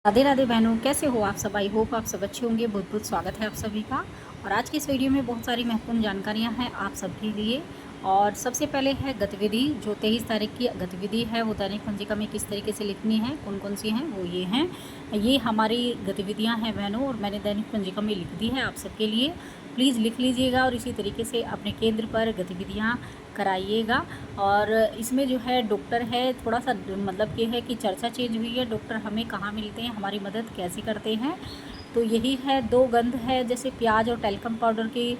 राधे राधे बहनों, कैसे हो आप सब। आई होप आप सब अच्छे होंगे। बहुत बहुत स्वागत है आप सभी का। और आज की इस वीडियो में बहुत सारी महत्वपूर्ण जानकारियां हैं आप सबके लिए। और सबसे पहले है गतिविधि। जो 23 तारीख की गतिविधि है वो दैनिक पंजिका में किस तरीके से लिखनी है, कौन कौन सी हैं वो ये हैं। ये हमारी गतिविधियां हैं बहनों, और मैंने दैनिक पंजिका में लिख दी है आप सबके लिए। प्लीज़ लिख लीजिएगा और इसी तरीके से अपने केंद्र पर गतिविधियाँ कराइएगा। और इसमें जो है डॉक्टर है, थोड़ा सा मतलब ये है कि चर्चा चेंज हुई है। डॉक्टर हमें कहाँ मिलते हैं, हमारी मदद कैसे करते हैं, तो यही है। 2 गंध है, जैसे प्याज और टैल्कम पाउडर की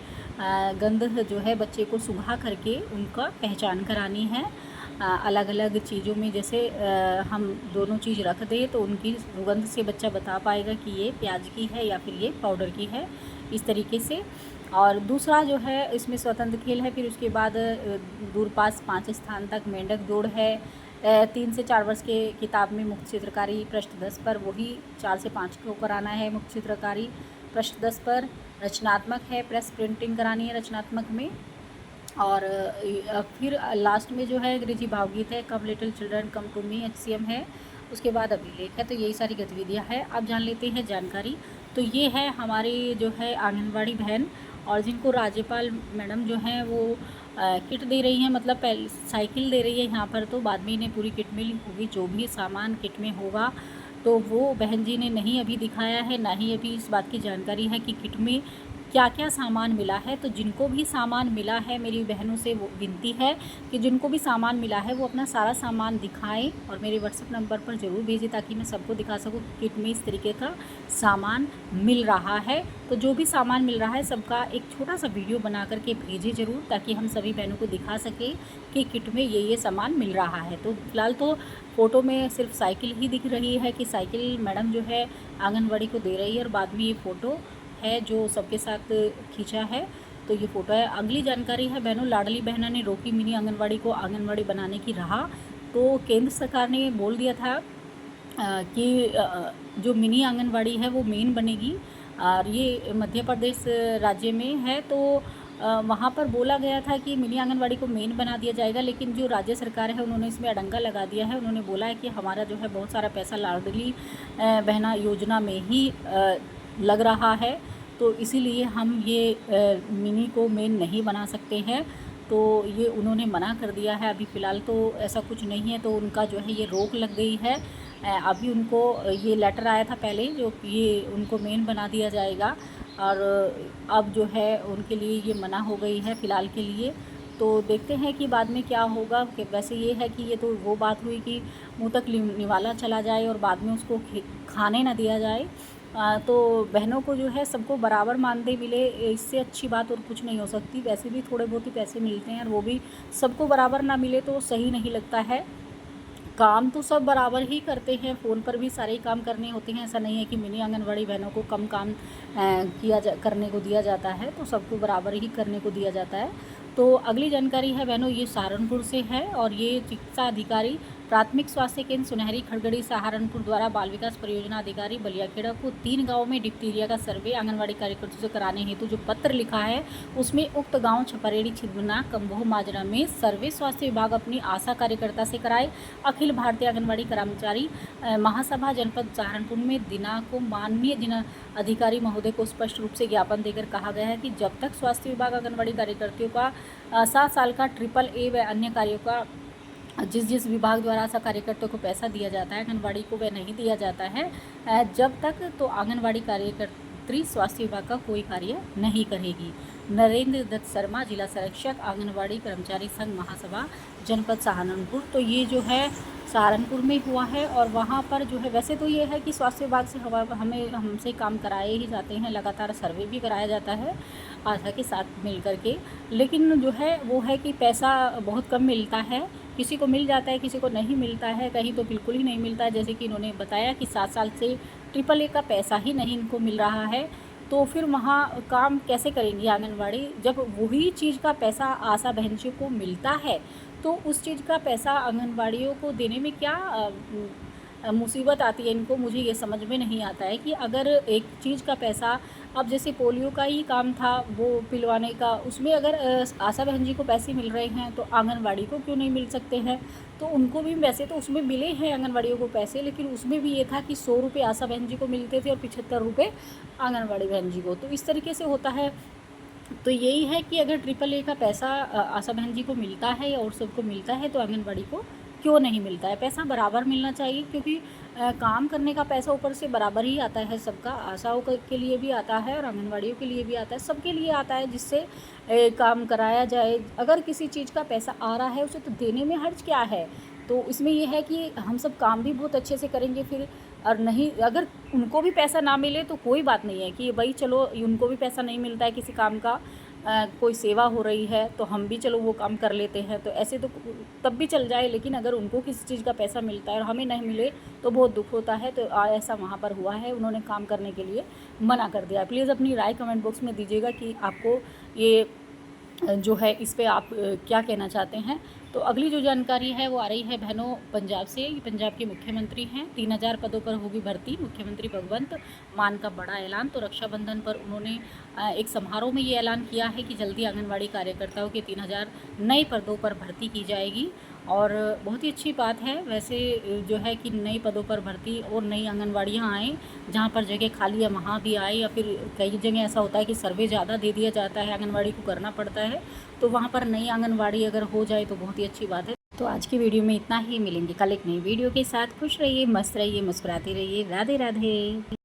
गंध जो है बच्चे को सुंघा करके उनका पहचान करानी है। अलग अलग चीज़ों में जैसे हम दोनों चीज़ रख दें तो उनकी सुगंध से बच्चा बता पाएगा कि ये प्याज की है या फिर ये पाउडर की है, इस तरीके से। और दूसरा जो है इसमें स्वतंत्र खेल है। फिर उसके बाद दूरपास 5 स्थान तक मेंढक दौड़ है। 3 से 4 वर्ष के किताब में मुक्त चित्रकारी पृष्ठ 10 पर, वही 4 से 5 को कराना है मुक्त चित्रकारी पृष्ठ 10 पर। रचनात्मक है, प्रेस प्रिंटिंग करानी है रचनात्मक में। और फिर लास्ट में जो है अंग्रेजी भावगीत है, come little children come to me, HCM है। उसके बाद अभिलेख है। तो यही सारी गतिविधियां हैं। अब जान लेते हैं जानकारी। तो ये है हमारी जो है आंगनवाड़ी बहन, और जिनको राज्यपाल मैडम जो हैं वो किट दे रही हैं, मतलब पहले साइकिल दे रही है यहाँ पर। तो बाद में इन्हें पूरी किट मिली होगी, जो भी सामान किट में होगा तो वो बहन जी ने नहीं अभी दिखाया है, ना ही अभी इस बात की जानकारी है कि किट में क्या क्या सामान मिला है। तो जिनको भी सामान मिला है, मेरी बहनों से वो विनती है कि जिनको भी सामान मिला है वो अपना सारा सामान दिखाएं और मेरे व्हाट्सएप नंबर पर ज़रूर भेजें, ताकि मैं सबको दिखा सकूं कि किट में इस तरीके का सामान मिल रहा है। तो जो भी सामान मिल रहा है सबका एक छोटा सा वीडियो बना करके भेजें ज़रूर, ताकि हम सभी बहनों को दिखा सकें कि किट में ये सामान मिल रहा है। तो फिलहाल तो फ़ोटो में सिर्फ साइकिल ही दिख रही है कि साइकिल मैडम जो है आंगनवाड़ी को दे रही है, और बाद में ये फ़ोटो है जो सबके साथ खींचा है। तो ये फ़ोटो है। अगली जानकारी है बहनों, लाडली बहना ने रोकी मिनी आंगनवाड़ी को आंगनवाड़ी बनाने की राह। तो केंद्र सरकार ने बोल दिया था कि जो मिनी आंगनवाड़ी है वो मेन बनेगी, और ये मध्य प्रदेश राज्य में है। तो वहाँ पर बोला गया था कि मिनी आंगनवाड़ी को मेन बना दिया जाएगा, लेकिन जो राज्य सरकार है उन्होंने इसमें अड़ंगा लगा दिया है। उन्होंने बोला है कि हमारा जो है बहुत सारा पैसा लाडली बहना योजना में ही लग रहा है, तो इसीलिए हम ये मिनी को मेन नहीं बना सकते हैं। तो ये उन्होंने मना कर दिया है। अभी फ़िलहाल तो ऐसा कुछ नहीं है, तो उनका जो है ये रोक लग गई है। अभी उनको ये लेटर आया था पहले, जो ये उनको मेन बना दिया जाएगा, और अब जो है उनके लिए ये मना हो गई है फ़िलहाल के लिए। तो देखते हैं कि बाद में क्या होगा। कि वैसे ये है कि ये तो वो बात हुई कि मुँह तक निवाला चला जाए और बाद में उसको खाने ना दिया जाए। तो बहनों को जो है सबको बराबर मानदेय मिले, इससे अच्छी बात और कुछ नहीं हो सकती। वैसे भी थोड़े बहुत ही पैसे मिलते हैं, और वो भी सबको बराबर ना मिले तो सही नहीं लगता है। काम तो सब बराबर ही करते हैं, फ़ोन पर भी सारे ही काम करने होते हैं। ऐसा नहीं है कि मिनी आंगनवाड़ी बहनों को कम काम करने को दिया जाता है, तो सबको बराबर ही करने को दिया जाता है। तो अगली जानकारी है बहनों, ये सहारनपुर से है, और ये चिकित्सा अधिकारी प्राथमिक स्वास्थ्य केंद्र सुनहरी खड़गड़ी सहारनपुर द्वारा बाल विकास परियोजना अधिकारी बलियाखेड़ा को 3 गाँव में डिप्टीरिया का सर्वे आंगनवाड़ी कार्यकर्ताओं से कराने हेतु जो पत्र लिखा है, उसमें उक्त गाँव छपरेड़ी, छिदना, कम्बोह, माजरा में सर्वे स्वास्थ्य विभाग अपनी आशा कार्यकर्ता से कराए। अखिल भारतीय आंगनवाड़ी कर्मचारी महासभा जनपद सहारनपुर में दिनांक को माननीय जिला अधिकारी महोदय को स्पष्ट रूप से ज्ञापन देकर कहा गया है कि जब तक स्वास्थ्य विभाग आंगनवाड़ी कार्यकर्तियों का 7 साल का AAA व अन्य कार्यों का जिस विभाग द्वारा ऐसा कार्यकर्ताओं को पैसा दिया जाता है, आंगनवाड़ी को वह नहीं दिया जाता है जब तक, तो आंगनवाड़ी कार्यकर्त्री स्वास्थ्य विभाग का कोई कार्य नहीं करेगी। नरेंद्र दत्त शर्मा, जिला संरक्षक आंगनवाड़ी कर्मचारी संघ महासभा जनपद सहारनपुर। तो ये जो है सहारनपुर में हुआ है, और वहाँ पर जो है वैसे तो ये है कि स्वास्थ्य विभाग से हमसे काम कराए ही जाते हैं, लगातार सर्वे भी कराया जाता है आशा के साथ मिल करके। लेकिन जो है वो है कि पैसा बहुत कम मिलता है, किसी को मिल जाता है, किसी को नहीं मिलता है, कहीं तो बिल्कुल ही नहीं मिलता है। जैसे कि इन्होंने बताया कि 7 साल से AAA का पैसा ही नहीं इनको मिल रहा है, तो फिर वहाँ काम कैसे करेंगी आंगनवाड़ी, जब वही चीज़ का पैसा आशा बहनों को मिलता है। तो उस चीज़ का पैसा आंगनवाड़ियों को देने में क्या मुसीबत आती है इनको, मुझे ये समझ में नहीं आता है कि अगर एक चीज़ का पैसा, अब जैसे पोलियो का ही काम था वो पिलवाने का, उसमें अगर आशा बहन जी को पैसे मिल रहे हैं तो आंगनवाड़ी को क्यों नहीं मिल सकते हैं। तो उनको भी वैसे तो उसमें मिले हैं आंगनवाड़ियों को पैसे, लेकिन उसमें भी ये था कि 100 रुपये आशा बहन जी को मिलते थे और 75 रुपये आंगनवाड़ी बहन जी को। तो इस तरीके से होता है। तो यही है कि अगर ट्रिपल ए का पैसा आशा बहन जी को मिलता है या और सबको मिलता है, तो आंगनबाड़ी को क्यों नहीं मिलता है। पैसा बराबर मिलना चाहिए, क्योंकि काम करने का पैसा ऊपर से बराबर ही आता है सबका, आशाओं के लिए भी आता है और आंगनबाड़ियों के लिए भी आता है, सबके लिए आता है, जिससे काम कराया जाए। अगर किसी चीज़ का पैसा आ रहा है उसे तो देने में हर्ज क्या है। तो इसमें यह है कि हम सब काम भी बहुत अच्छे से करेंगे फिर, और नहीं अगर उनको भी पैसा ना मिले तो कोई बात नहीं है कि भाई चलो उनको भी पैसा नहीं मिलता है किसी काम का, कोई सेवा हो रही है तो हम भी चलो वो काम कर लेते हैं, तो ऐसे तो तब भी चल जाए। लेकिन अगर उनको किसी चीज़ का पैसा मिलता है और हमें नहीं मिले तो बहुत दुख होता है। तो ऐसा वहाँ पर हुआ है, उन्होंने काम करने के लिए मना कर दिया। प्लीज़ अपनी राय कमेंट बॉक्स में दीजिएगा कि आपको ये जो है इस पे आप क्या कहना चाहते हैं। तो अगली जो जानकारी है वो आ रही है बहनों पंजाब से। पंजाब के मुख्यमंत्री हैं, 3000 पदों पर होगी भर्ती, मुख्यमंत्री भगवंत मान का बड़ा ऐलान। तो रक्षाबंधन पर उन्होंने एक समारोह में ये ऐलान किया है कि जल्दी आंगनवाड़ी कार्यकर्ताओं के 3000 नए पदों पर भर्ती की जाएगी। और बहुत ही अच्छी बात है वैसे जो है कि नए पदों पर भर्ती और नई आंगनवाड़ियाँ आएँ, जहाँ पर जगह खाली है वहाँ भी आए, या फिर कई जगह ऐसा होता है कि सर्वे ज़्यादा दे दिया जाता है, आंगनवाड़ी को करना पड़ता है, तो वहाँ पर नई आंगनवाड़ी अगर हो जाए तो बहुत ही अच्छी बात है। तो आज की वीडियो में इतना ही, मिलेंगे कल एक नई वीडियो के साथ। खुश रहिए, मस्त रहिए, मुस्कुराते रहिए। राधे राधे।